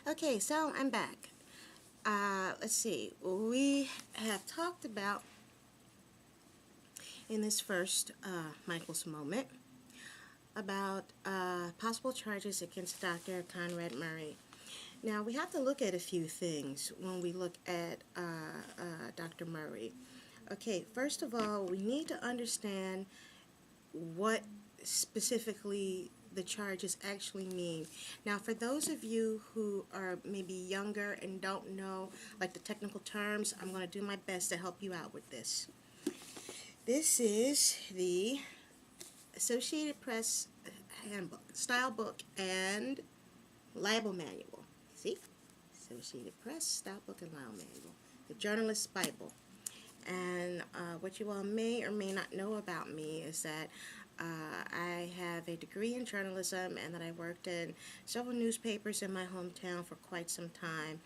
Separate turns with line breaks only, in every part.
Okay, so I'm back. Let's see. We have talked about in this first Michael's moment about possible charges against Dr. Conrad Murray. Now, we have to look at a few things when we look at Dr. Murray. Okay, first of all, we need to understand what specifically the charges actually mean. Now, for those of you who are maybe younger and don't know like the technical terms, I'm going to do my best to help you out with this. This is the Associated Press handbook, style book, and libel manual. See? Associated Press, style book, and libel manual. The Journalist's Bible. And what you all may or may not know about me is that I have a degree in journalism and that I worked in several newspapers in my hometown for quite some time.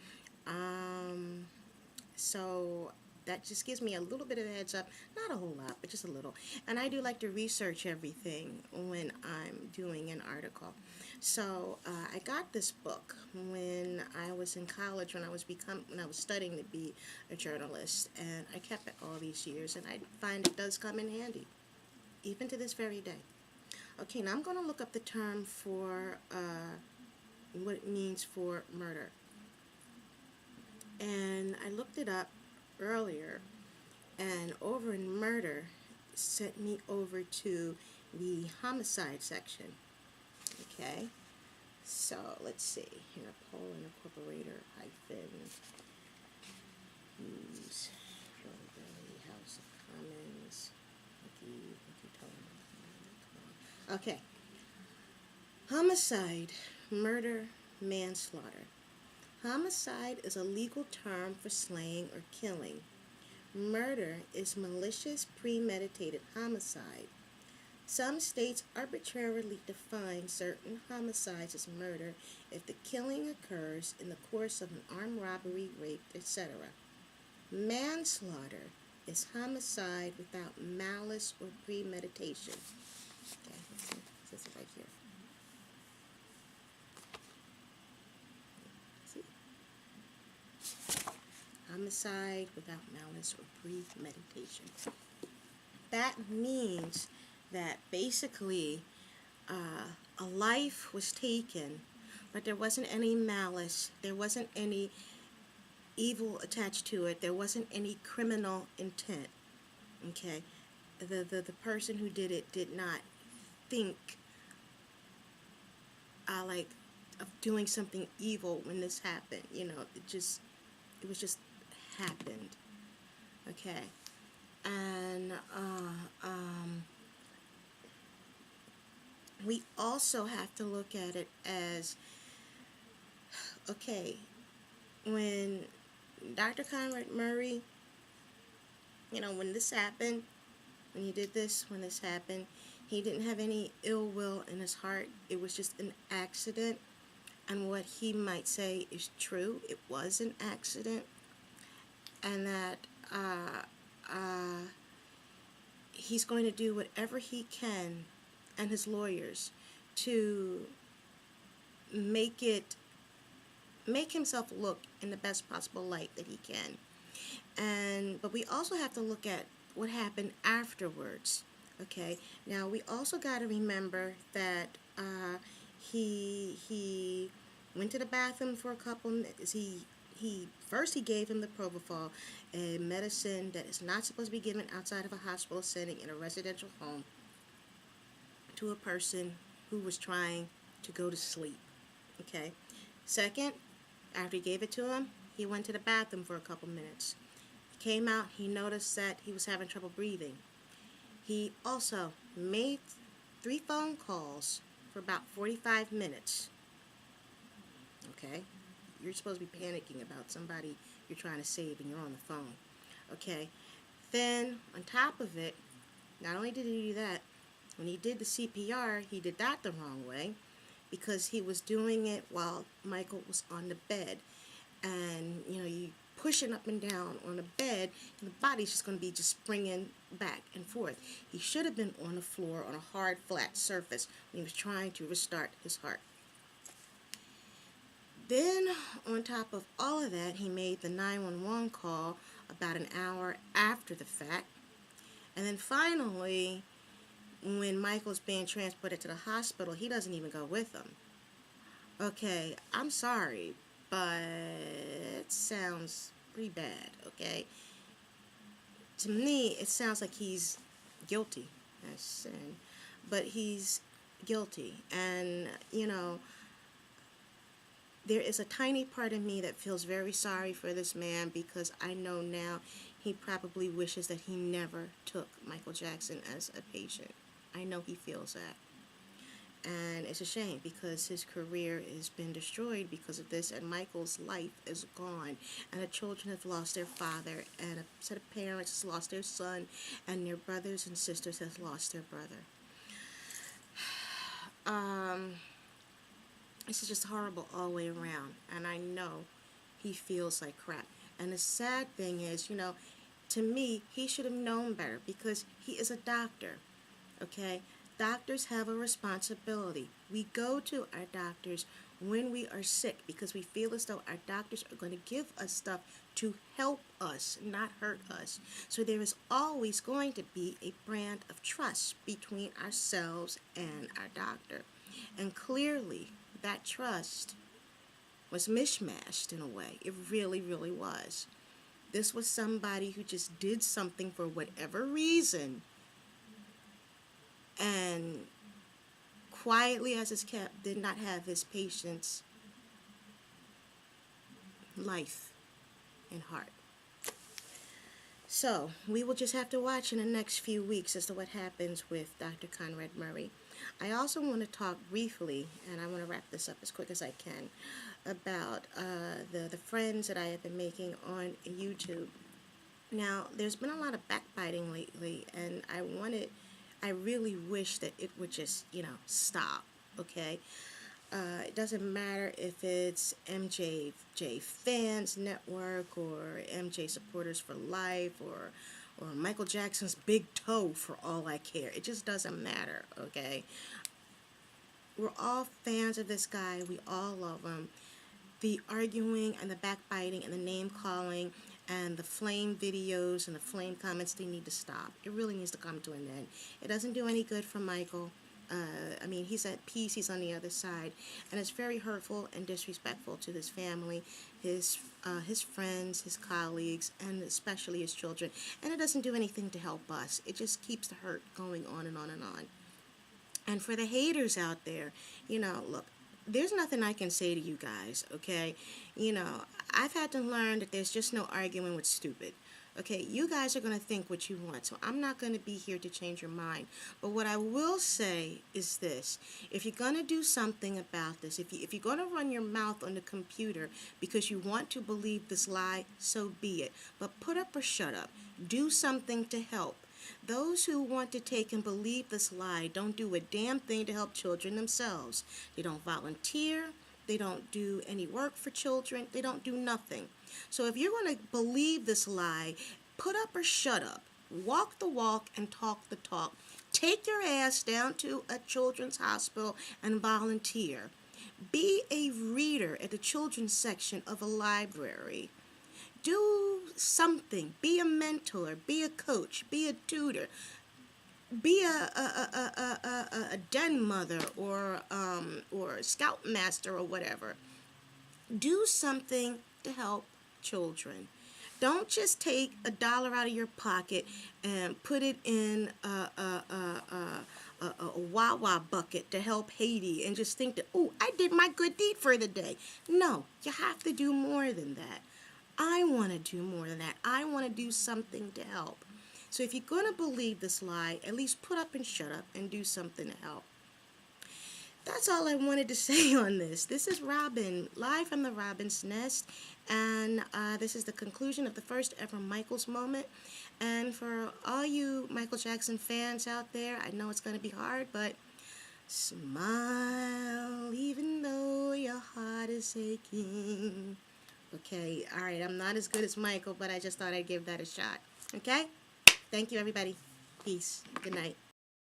So that just gives me a little bit of a heads up, not a whole lot, but just a little. And I do like to research everything when I'm doing an article. So I got this book when I was in college, when I was studying to be a journalist, and I kept it all these years, and I find it does come in handy, even to this very day. Okay, now I'm going to look up the term for what it means for murder. And I looked it up earlier, and over in murder sent me over to the homicide section. Okay, so let's see here. Poland incorporator hyphen use House of Commons. Okay, homicide, murder, manslaughter. Homicide is a legal term for slaying or killing. Murder is malicious, premeditated homicide. Some states arbitrarily define certain homicides as murder if the killing occurs in the course of an armed robbery, rape, etc. Manslaughter is homicide without malice or premeditation. Okay, this is right here. Homicide without malice or premeditation. That means that basically a life was taken, but there wasn't any malice, there wasn't any evil attached to it, there wasn't any criminal intent. Okay, the person who did it did not think like of doing something evil when this happened. You know, it was just happened. Okay, and we also have to look at it as, okay, when Dr. Conrad Murray, you know, when this happened, when he did this, when this happened, he didn't have any ill will in his heart. It was just an accident. And what he might say is true. It was an accident. And that he's going to do whatever he can, and his lawyers, to make himself look in the best possible light that he can. But we also have to look at what happened afterwards. Okay, now we also got to remember that he went to the bathroom for a couple minutes. He gave him the propofol, a medicine that is not supposed to be given outside of a hospital setting in a residential home, to a person who was trying to go to sleep. Okay. Second, after he gave it to him, he went to the bathroom for a couple minutes. He came out, he noticed that he was having trouble breathing. He also made 3 phone calls for about 45 minutes. Okay? You're supposed to be panicking about somebody you're trying to save and you're on the phone. Okay? Then, on top of it, not only did he do that, when he did the CPR, he did that the wrong way, because he was doing it while Michael was on the bed. And, you know, you pushing up and down on the bed, and the body's just going to be just springing back and forth. He should have been on the floor on a hard, flat surface when he was trying to restart his heart. Then, on top of all of that, he made the 911 call about an hour after the fact. And then finally, when Michael's being transported to the hospital, he doesn't even go with them. Okay, I'm sorry, but it sounds pretty bad, okay? To me, it sounds like he's guilty as sin, but he's guilty. And, there is a tiny part of me that feels very sorry for this man, because I know now he probably wishes that he never took Michael Jackson as a patient. I know he feels that. And it's a shame, because his career has been destroyed because of this, and Michael's life is gone. And the children have lost their father, and a set of parents has lost their son, and their brothers and sisters have lost their brother. This is just horrible all the way around, and I know he feels like crap. And the sad thing is, to me, he should have known better, because he is a doctor, okay? Doctors have a responsibility. We go to our doctors when we are sick, because we feel as though our doctors are going to give us stuff to help us, not hurt us. So there is always going to be a brand of trust between ourselves and our doctor. And clearly, that trust was mishmashed in a way. It really, really was. This was somebody who just did something for whatever reason, and quietly as is kept, did not have his patient's life and heart. So, we will just have to watch in the next few weeks as to what happens with Dr. Conrad Murray. I also want to talk briefly, and I want to wrap this up as quick as I can, about the friends that I have been making on YouTube. Now, there's been a lot of backbiting lately, and I really wish that it would just, stop, okay? It doesn't matter if it's MJ Fans Network, or MJ Supporters for Life, or Michael Jackson's Big Toe, for all I care. It just doesn't matter, okay? We're all fans of this guy. We all love him. The arguing and the backbiting and the name calling and the flame videos and the flame comments, they need to stop. It really needs to come to an end. It doesn't do any good for Michael. He's at peace, he's on the other side, and it's very hurtful and disrespectful to his family, his friends, his colleagues, and especially his children, and it doesn't do anything to help us. It just keeps the hurt going on and on and on. And for the haters out there, look, there's nothing I can say to you guys, okay? I've had to learn that there's just no arguing with stupid. Okay, you guys are going to think what you want, so I'm not going to be here to change your mind. But what I will say is this. If you're going to do something about this, if you're going to run your mouth on the computer because you want to believe this lie, so be it. But put up or shut up. Do something to help. Those who want to take and believe this lie don't do a damn thing to help children themselves. They don't volunteer. They don't do any work for children. They don't do nothing. So if you're going to believe this lie, put up or shut up. Walk the walk and talk the talk. Take your ass down to a children's hospital and volunteer. Be a reader at the children's section of a library. Do something. Be a mentor. Be a coach. Be a tutor. Be a den mother, or a scoutmaster, or whatever. Do something to help children. Don't just take $1 out of your pocket and put it in a Wawa bucket to help Haiti and just think that, oh, I did my good deed for the day. No, you have to do more than that. I want to do more than that. I want to do something to help. So if you're going to believe this lie, at least put up and shut up and do something to help. That's all I wanted to say on this. This is Robin, live from the Robin's Nest, and this is the conclusion of the first ever Michael's Moment. And for all you Michael Jackson fans out there, I know it's going to be hard, but smile even though your heart is aching. Okay, all right, I'm not as good as Michael, but I just thought I'd give that a shot. Okay? Thank you, everybody. Peace. Good night.